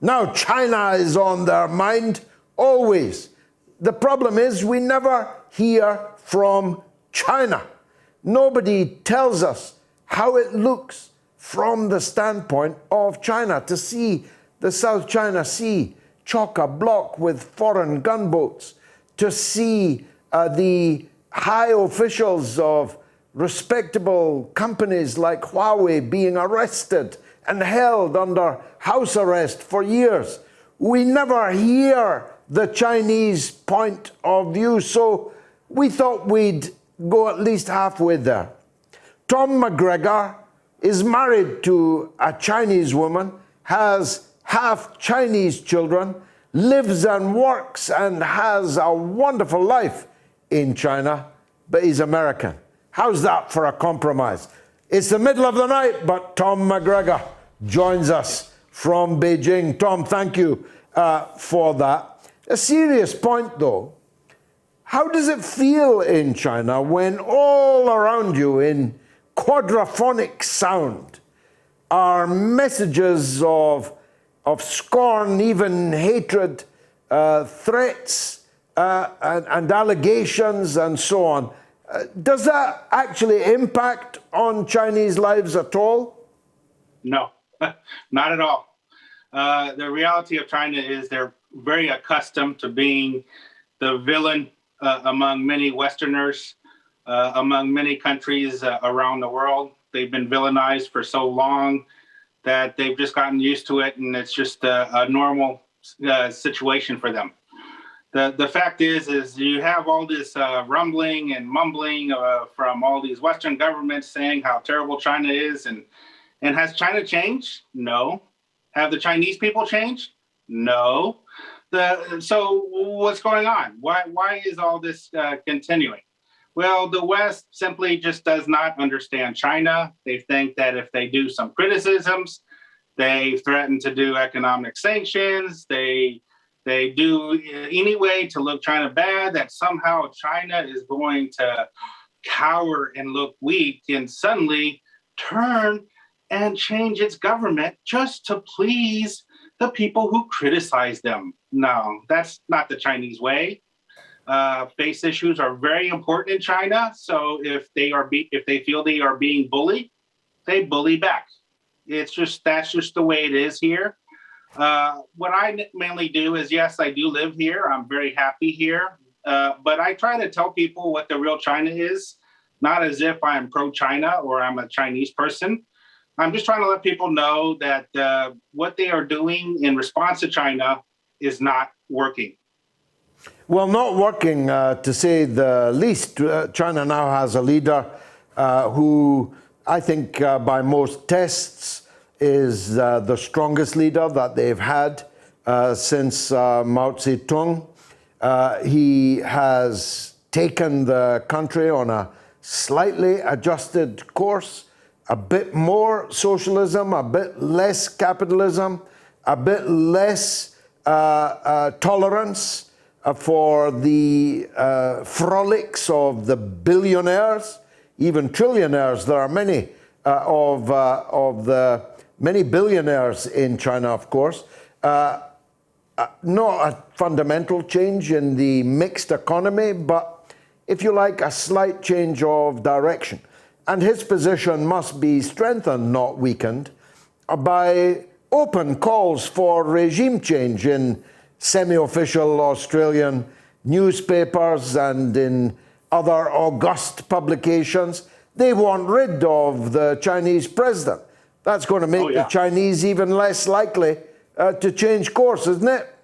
Now China is on their mind always. The problem is we never hear from China. Nobody tells us how it looks from the standpoint of China. To see the South China Sea chock-a-block with foreign gunboats, to see the high officials of respectable companies like Huawei being arrested and held under house arrest for years. We never hear the Chinese point of view, so we thought we'd go at least halfway there. Tom McGregor is married to a Chinese woman, has half Chinese children, lives and works and has a wonderful life in China, but he's American. How's that for a compromise? It's the middle of the night, but Tom McGregor joins us from Beijing. Tom, thank you for that. A serious point, though. How does it feel in China when all around you in quadraphonic sound are messages of scorn, even hatred, threats, and allegations, and so on? Does that actually impact on Chinese lives at all? No, not at all. The reality of China is they're very accustomed to being the villain among many Westerners, among many countries around the world. They've been villainized for so long that they've just gotten used to it, and it's just a normal situation for them. The fact is you have all this rumbling and mumbling from all these Western governments saying how terrible China is, and has China changed? No. Have the Chinese people changed? No. So what's going on? Why is all this continuing? Well, the West simply just does not understand China. They think that if they do some criticisms, they threaten to do economic sanctions, they do any way to look China bad, that somehow China is going to cower and look weak and suddenly turn and change its government just to please the people who criticize them. No, that's not the Chinese way. Face issues are very important in China. So if they feel they are being bullied, they bully back. That's just the way it is here. What I mainly do is, yes, I do live here. I'm very happy here. But I try to tell people what the real China is, not as if I'm pro-China or I'm a Chinese person. I'm just trying to let people know that what they are doing in response to China is not working. Well, not working, to say the least. China now has a leader who I think by most tests is the strongest leader that they've had since Mao Zedong. He has taken the country on a slightly adjusted course, a bit more socialism, a bit less capitalism, a bit less tolerance for the frolics of the billionaires, even trillionaires. There are many of the many billionaires in China, of course. Not a fundamental change in the mixed economy, but if you like, a slight change of direction. And his position must be strengthened, not weakened, by open calls for regime change in semi-official Australian newspapers and in other august publications. They want rid of the Chinese president. That's going to make the Chinese even less likely to change course, isn't it?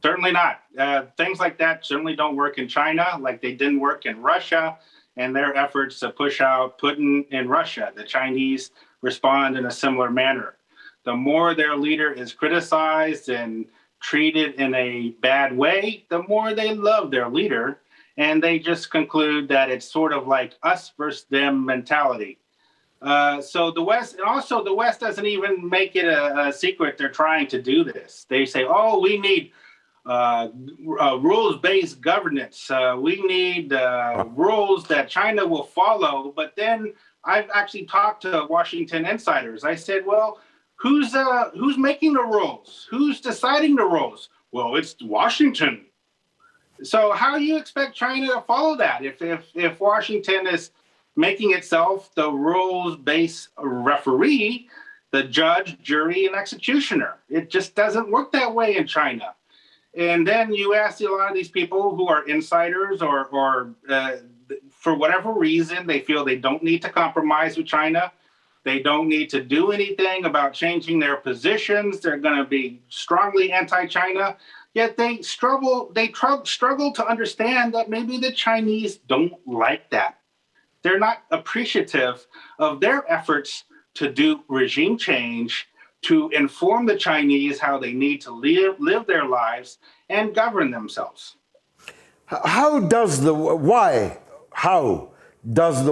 Certainly not. Things like that certainly don't work in China, like they didn't work in Russia and their efforts to push out Putin in Russia. The Chinese respond in a similar manner. The more their leader is criticized and treated in a bad way, the more they love their leader. And they just conclude that it's sort of like us versus them mentality. So the West, and also the West doesn't even make it a secret they're trying to do this. They say, oh, we need rules-based governance. We need rules that China will follow. But then I've actually talked to Washington insiders. I said, well, who's making the rules? Who's deciding the rules? Well, it's Washington. So how do you expect China to follow that if Washington is making itself the rules-based referee, the judge, jury, and executioner? It just doesn't work that way in China. And then you ask a lot of these people who are insiders or for whatever reason, they feel they don't need to compromise with China. They don't need to do anything about changing their positions. They're going to be strongly anti-China. Yet they struggle to understand that maybe the Chinese don't like that. They're not appreciative of their efforts to do regime change, to inform the Chinese how they need to live their lives and govern themselves. How does the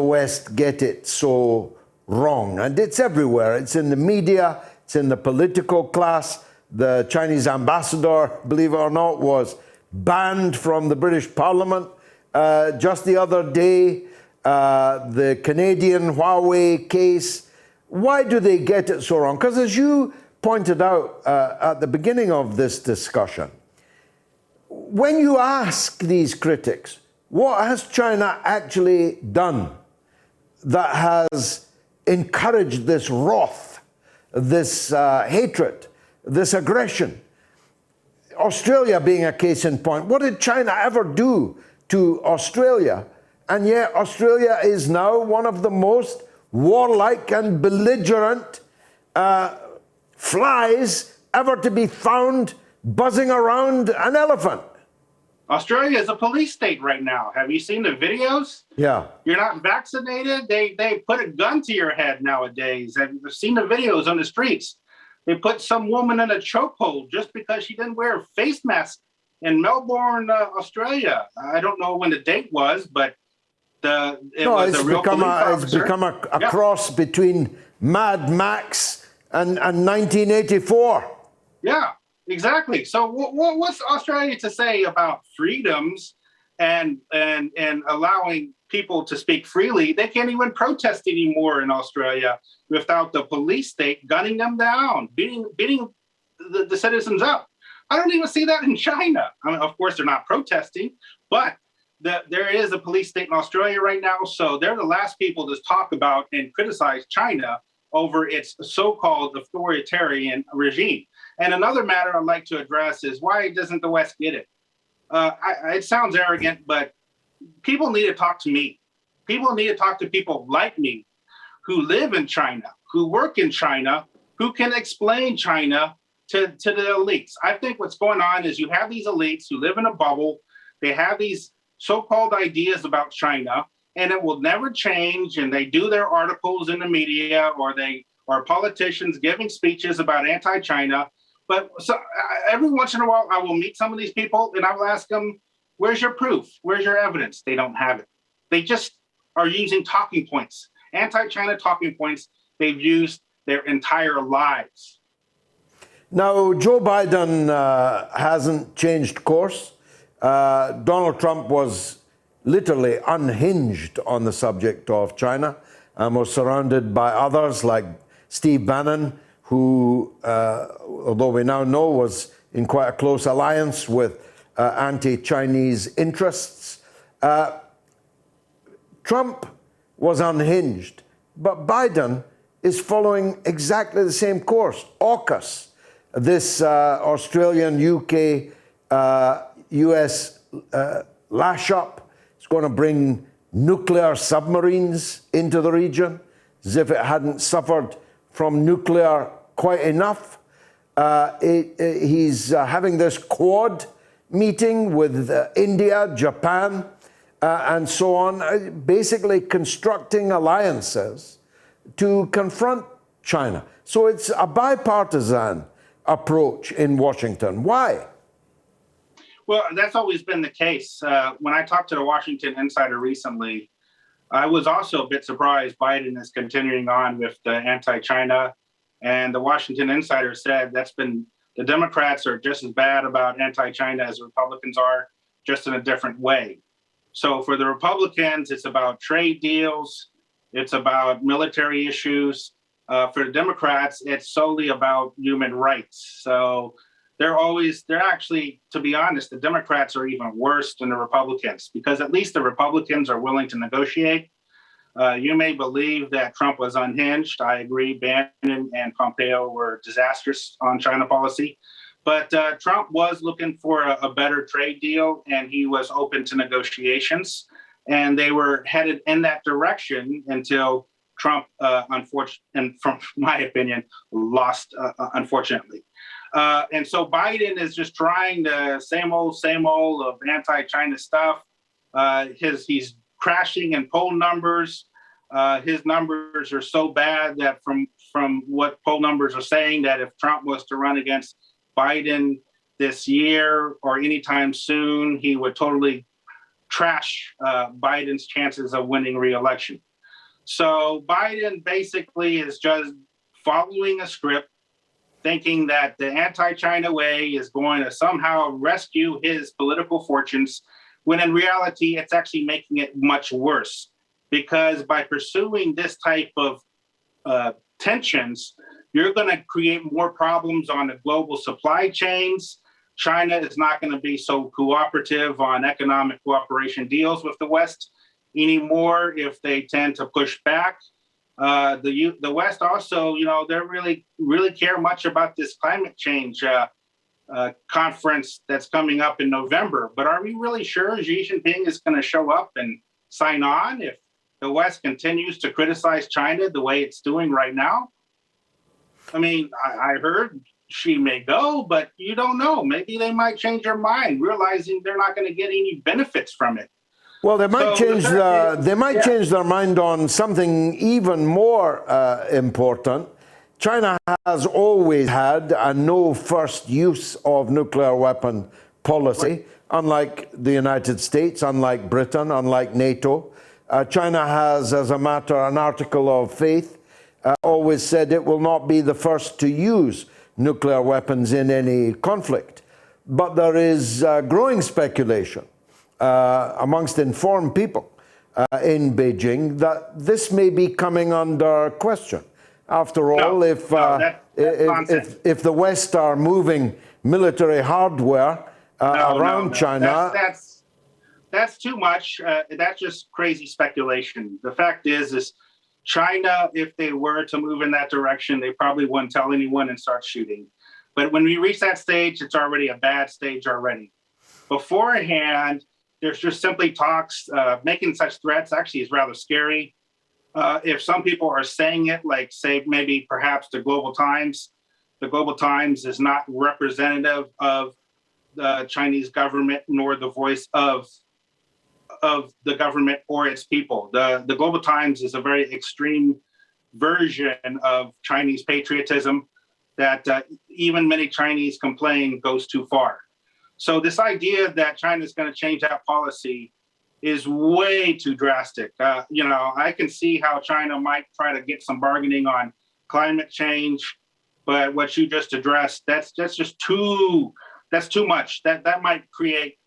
West get it so wrong? And it's everywhere. It's in the media, it's in the political class. The Chinese ambassador, believe it or not, was banned from the British Parliament just the other day. The Canadian Huawei case. Why do they get it so wrong? Because as you pointed out at the beginning of this discussion, when you ask these critics, what has China actually done that has encouraged this wrath, this hatred, this aggression? Australia being a case in point. What did China ever do to Australia? And yet Australia is now one of the most warlike and belligerent flies ever to be found buzzing around an elephant. Australia is a police state right now. Have you seen the videos? Yeah. You're not vaccinated, they put a gun to your head nowadays. Have you seen the videos on the streets? They put some woman in a chokehold just because she didn't wear a face mask in Melbourne, Australia. I don't know when the date was, but it's become a cross between Mad Max and 1984. Yeah, exactly. So what's Australia to say about freedoms and allowing people to speak freely? They can't even protest anymore in Australia without the police state gunning them down, beating the citizens up. I don't even see that in China. I mean, of course, they're not protesting, but there is a police state in Australia right now. So they're the last people to talk about and criticize China over its so-called authoritarian regime. And another matter I'd like to address is, why doesn't the West get it? It sounds arrogant, but people need to talk to me. People need to talk to people like me who live in China, who work in China, who can explain China to the elites. I think what's going on is you have these elites who live in a bubble. They have these so-called ideas about China, and it will never change. And they do their articles in the media, or they are politicians giving speeches about anti-China. But so every once in a while, I will meet some of these people and I will ask them, where's your proof? Where's your evidence? They don't have it. They just are using talking points, anti-China talking points they've used their entire lives. Now, Joe Biden hasn't changed course. Donald Trump was literally unhinged on the subject of China and was surrounded by others like Steve Bannon, who, although we now know, was in quite a close alliance with anti-Chinese interests. Trump was unhinged, but Biden is following exactly the same course. AUKUS, this Australian-UK US lash-up, is going to bring nuclear submarines into the region, as if it hadn't suffered from nuclear quite enough. He's having this Quad meeting with India, Japan, and so on, basically constructing alliances to confront China. So it's a bipartisan approach in Washington. Why? Well, that's always been the case. When I talked to the Washington Insider recently, I was also a bit surprised Biden is continuing on with the anti-China. And the Washington Insider said the Democrats are just as bad about anti-China as the Republicans are, just in a different way. So for the Republicans, it's about trade deals. It's about military issues. For the Democrats, it's solely about human rights. So they're actually, to be honest, the Democrats are even worse than the Republicans, because at least the Republicans are willing to negotiate. You may believe that Trump was unhinged. I agree. Bannon and Pompeo were disastrous on China policy. But Trump was looking for a better trade deal, and he was open to negotiations. And they were headed in that direction until Trump, unfortunately, and from my opinion, lost, unfortunately. And so Biden is just trying the same old of anti-China stuff. He's crashing in poll numbers. His numbers are so bad that from what poll numbers are saying, that if Trump was to run against Biden this year or anytime soon, he would totally trash Biden's chances of winning re-election. So Biden basically is just following a script, thinking that the anti-China way is going to somehow rescue his political fortunes, when in reality, it's actually making it much worse. Because by pursuing this type of tensions, you're going to create more problems on the global supply chains. China is not going to be so cooperative on economic cooperation deals with the West anymore if they tend to push back. The West also, they really care much about this climate change conference that's coming up in November. But are we really sure Xi Jinping is going to show up and sign on if the West continues to criticize China the way it's doing right now? I mean, I heard she may go, but you don't know. Maybe they might change their mind, realizing they're not going to get any benefits from it. Well, they might change their mind on something even more important. China has always had a no first use of nuclear weapon policy, unlike the United States, unlike Britain, unlike NATO. China has, as a matter, an article of faith, always said it will not be the first to use nuclear weapons in any conflict. But there is growing speculation amongst informed people in Beijing that this may be coming under question. After all, if the West are moving military hardware around China... That's too much. That's just crazy speculation. The fact is China, if they were to move in that direction, they probably wouldn't tell anyone and start shooting. But when we reach that stage, it's already a bad stage already. Beforehand, there's just simply talks. Making such threats actually is rather scary. If some people are saying it, like, say, maybe perhaps the Global Times is not representative of the Chinese government nor the voice of the government or its people. The Global Times is a very extreme version of Chinese patriotism that even many Chinese complain goes too far. So this idea that China is going to change that policy is way too drastic. I can see how China might try to get some bargaining on climate change, but what you just addressed, that's too much. That might create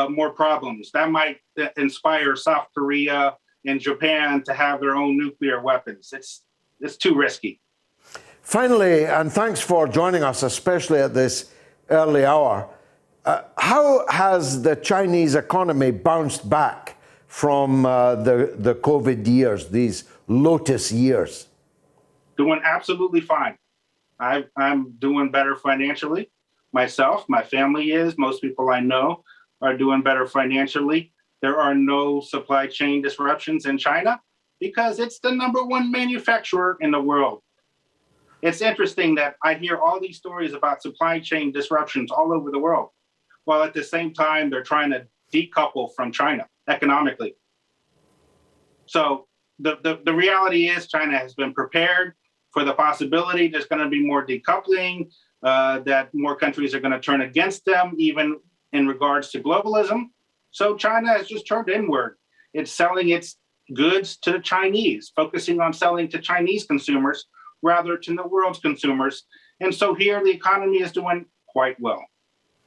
more problems. That might inspire South Korea and Japan to have their own nuclear weapons. It's too risky. Finally, and thanks for joining us, especially at this early hour, how has the Chinese economy bounced back from the COVID years, these lotus years? Doing absolutely fine. I'm doing better financially. Myself, my family is. Most people I know are doing better financially. There are no supply chain disruptions in China because it's the #1 manufacturer in the world. It's interesting that I hear all these stories about supply chain disruptions all over the world, while at the same time, they're trying to decouple from China economically. So the reality is China has been prepared for the possibility there's going to be more decoupling, that more countries are going to turn against them, even in regards to globalism. So China has just turned inward. It's selling its goods to the Chinese, focusing on selling to Chinese consumers rather to the world's consumers. And so here the economy is doing quite well.